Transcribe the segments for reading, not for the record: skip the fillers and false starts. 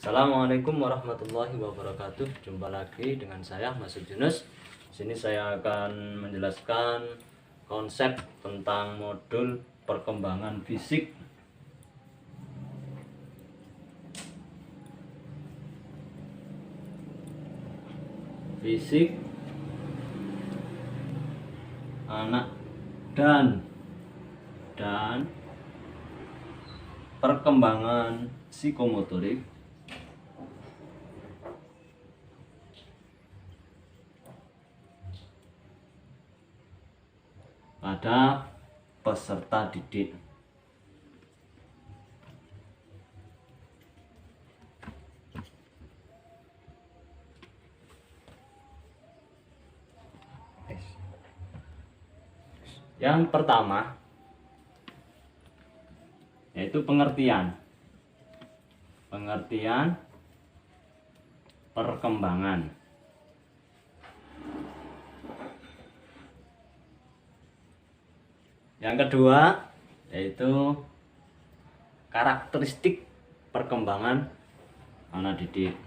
Assalamualaikum warahmatullahi wabarakatuh. Jumpa lagi dengan saya Mas Yunus. Sini saya akan menjelaskan konsep tentang modul perkembangan fisik. Fisik anak dan perkembangan psikomotorik pada peserta didik. Yang pertama yaitu pengertian perkembangan. Yang kedua yaitu karakteristik perkembangan anak didik.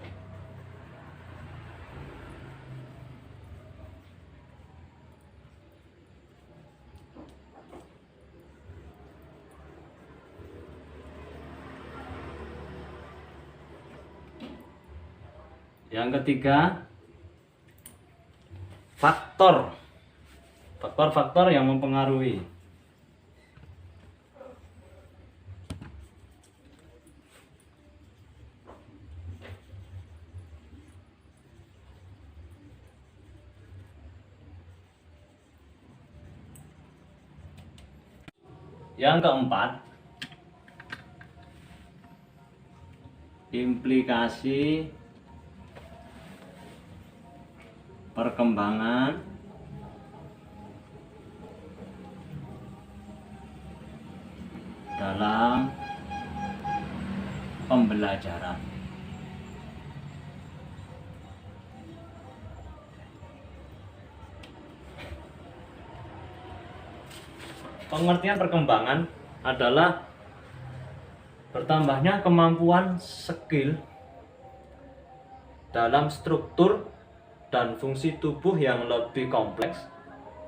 Yang ketiga, faktor-faktor yang mempengaruhi. Yang keempat, implikasi perkembangan dalam pembelajaran. Pengertian perkembangan adalah bertambahnya kemampuan skill dalam struktur dan fungsi tubuh yang lebih kompleks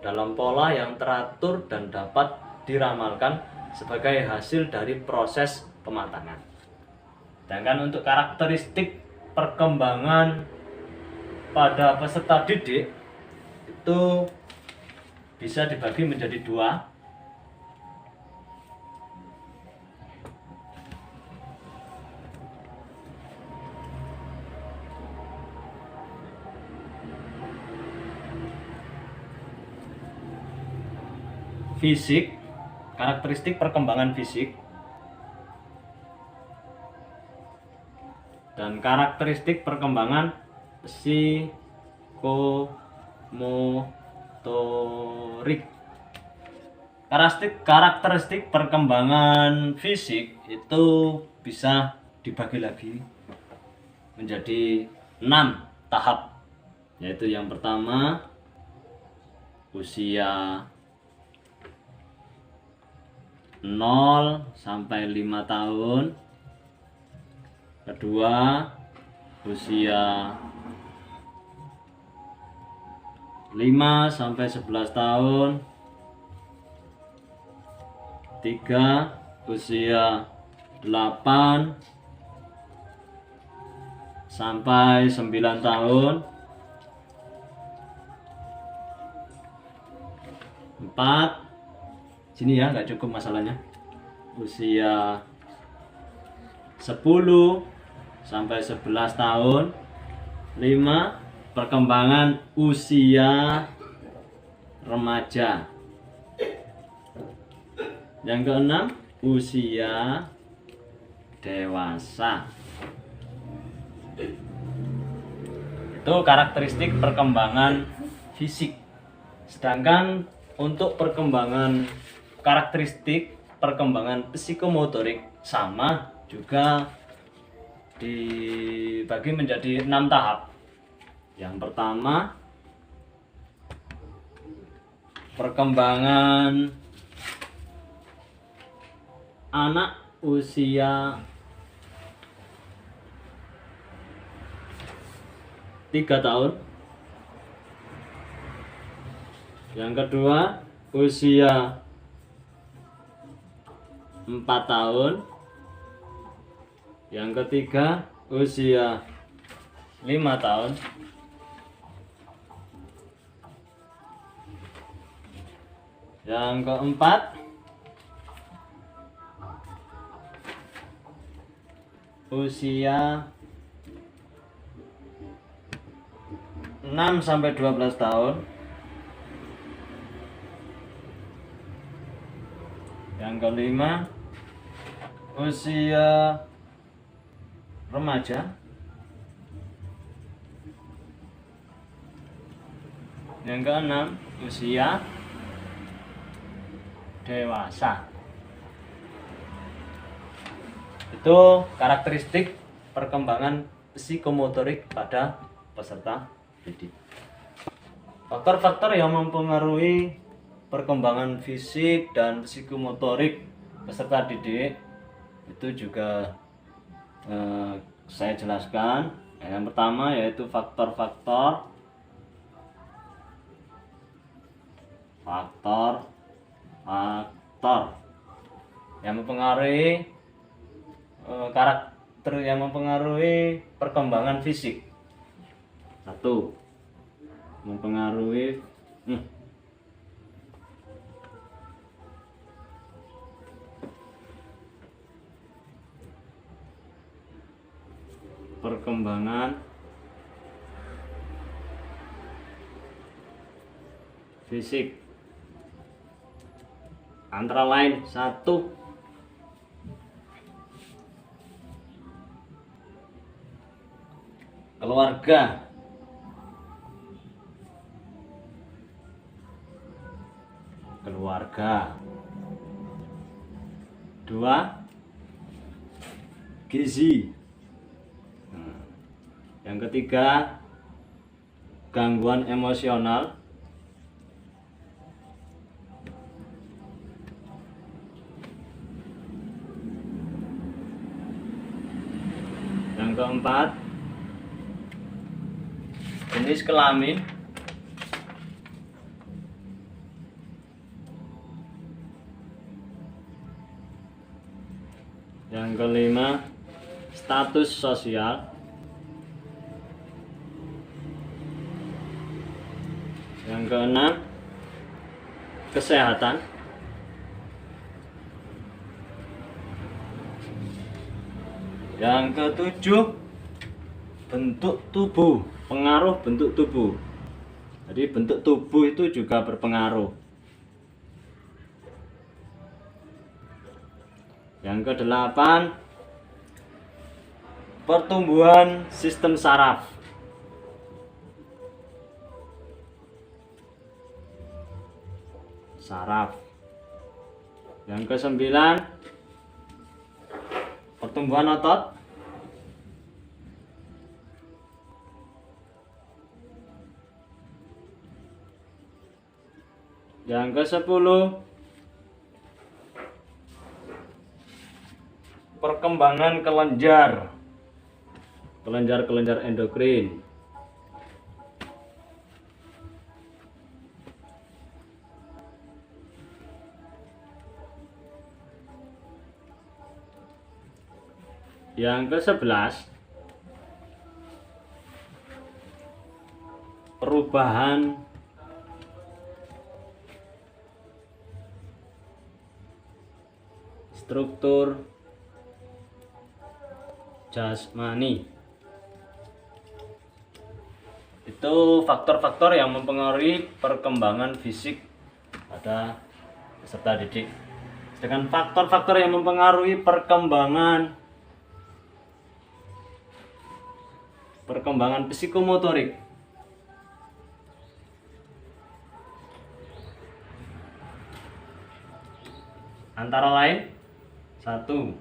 dalam pola yang teratur dan dapat diramalkan sebagai hasil dari proses pematangan. Sedangkan untuk karakteristik perkembangan pada peserta didik itu bisa dibagi menjadi dua. Fisik, karakteristik perkembangan fisik, dan karakteristik perkembangan psikomotorik. Karakteristik perkembangan fisik itu bisa dibagi lagi menjadi 6 tahap, yaitu yang pertama usia 0 sampai 5 tahun. Kedua, usia 5 sampai 11 tahun. 3, usia 8 sampai 9 tahun. 4, sini ya, nggak cukup masalahnya, usia 10 sampai 11 tahun. 5, perkembangan usia remaja. Yang keenam, usia dewasa. Itu karakteristik perkembangan fisik. Sedangkan untuk karakteristik perkembangan psikomotorik sama juga dibagi menjadi 6 tahap. Yang pertama, perkembangan anak usia 3 tahun. Yang kedua usia 4 tahun. Yang ketiga usia 5 tahun. Yang keempat usia 6 sampai 12 tahun. Yang kelima usia remaja. Yang keenam usia dewasa. Itu karakteristik perkembangan psikomotorik pada peserta didik. Faktor-faktor yang mempengaruhi perkembangan fisik dan psikomotorik peserta didik itu juga saya jelaskan. Yang pertama yaitu faktor yang mempengaruhi karakter, yang mempengaruhi perkembangan fisik. Satu, mempengaruhi perkembangan fisik, antara lain satu, keluarga. Dua, gizi. Yang ketiga, gangguan emosional. Yang keempat, jenis kelamin. Yang kelima, status sosial. Yang keenam, kesehatan. Yang ketujuh, bentuk tubuh, pengaruh bentuk tubuh. Jadi bentuk tubuh itu juga berpengaruh. Yang kedelapan, pertumbuhan sistem saraf. Yang kesembilan, pertumbuhan otot. Yang kesepuluh, perkembangan kelenjar endokrin. Yang ke-11, perubahan struktur jasmani. Itu faktor-faktor yang mempengaruhi perkembangan fisik pada peserta didik. Sedangkan faktor-faktor yang mempengaruhi perkembangan psikomotorik antara lain satu,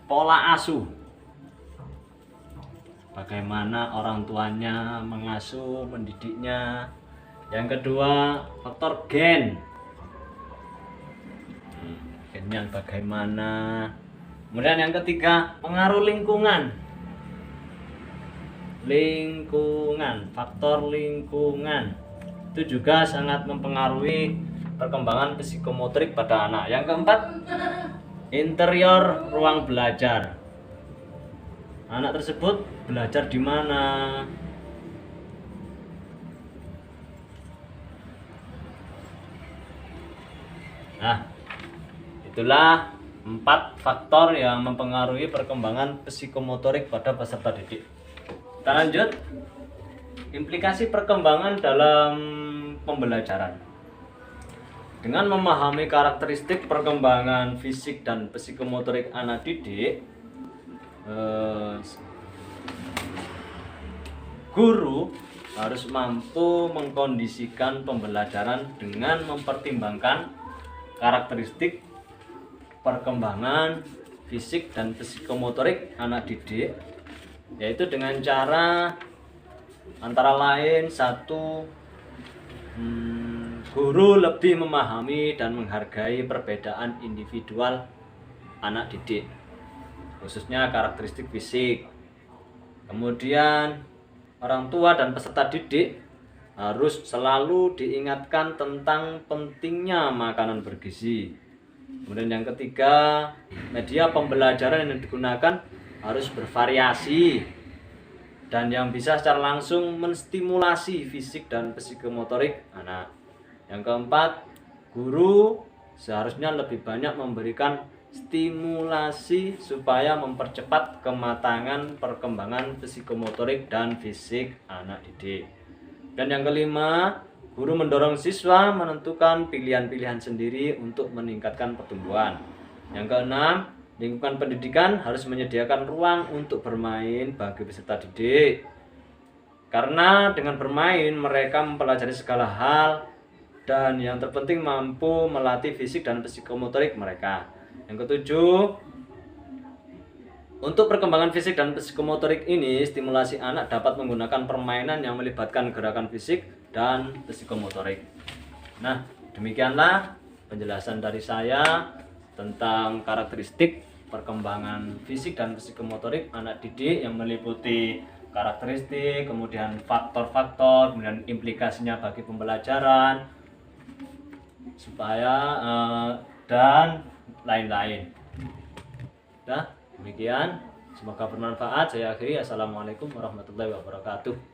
pola asuh. bagaimana orang tuanya mengasuh, mendidiknya. Yang kedua, faktor gen. Gennya bagaimana. Kemudian yang ketiga, pengaruh lingkungan. Faktor lingkungan itu juga sangat mempengaruhi perkembangan psikomotorik pada anak. Yang keempat, interior ruang belajar. Anak tersebut belajar di mana? Nah, itulah 4 faktor yang mempengaruhi perkembangan psikomotorik pada peserta didik. Kita lanjut. Implikasi perkembangan dalam pembelajaran. Dengan memahami karakteristik perkembangan fisik dan psikomotorik anak didik, guru harus mampu mengkondisikan pembelajaran dengan mempertimbangkan karakteristik perkembangan fisik dan psikomotorik anak didik, yaitu dengan cara antara lain, 1, guru lebih memahami dan menghargai perbedaan individual anak didik, khususnya karakteristik fisik. Kemudian orang tua dan peserta didik harus selalu diingatkan tentang pentingnya makanan bergizi. Kemudian yang ketiga, media pembelajaran yang digunakan harus bervariasi dan yang bisa secara langsung menstimulasi fisik dan psikomotorik anak. Yang keempat, guru seharusnya lebih banyak memberikan stimulasi supaya mempercepat kematangan perkembangan psikomotorik dan fisik anak didik. Dan yang kelima, guru mendorong siswa menentukan pilihan-pilihan sendiri untuk meningkatkan pertumbuhan. Yang keenam, lingkungan pendidikan harus menyediakan ruang untuk bermain bagi peserta didik. Karena dengan bermain mereka mempelajari segala hal dan yang terpenting mampu melatih fisik dan psikomotorik mereka. Yang ketujuh, untuk perkembangan fisik dan psikomotorik ini, stimulasi anak dapat menggunakan permainan yang melibatkan gerakan fisik dan psikomotorik. Nah, demikianlah penjelasan dari saya tentang karakteristik perkembangan fisik dan psikomotorik anak didik yang meliputi karakteristik, kemudian faktor-faktor, kemudian implikasinya bagi pembelajaran, dan lain-lain. Nah, demikian. Semoga bermanfaat. Saya akhiri. Assalamualaikum warahmatullahi wabarakatuh.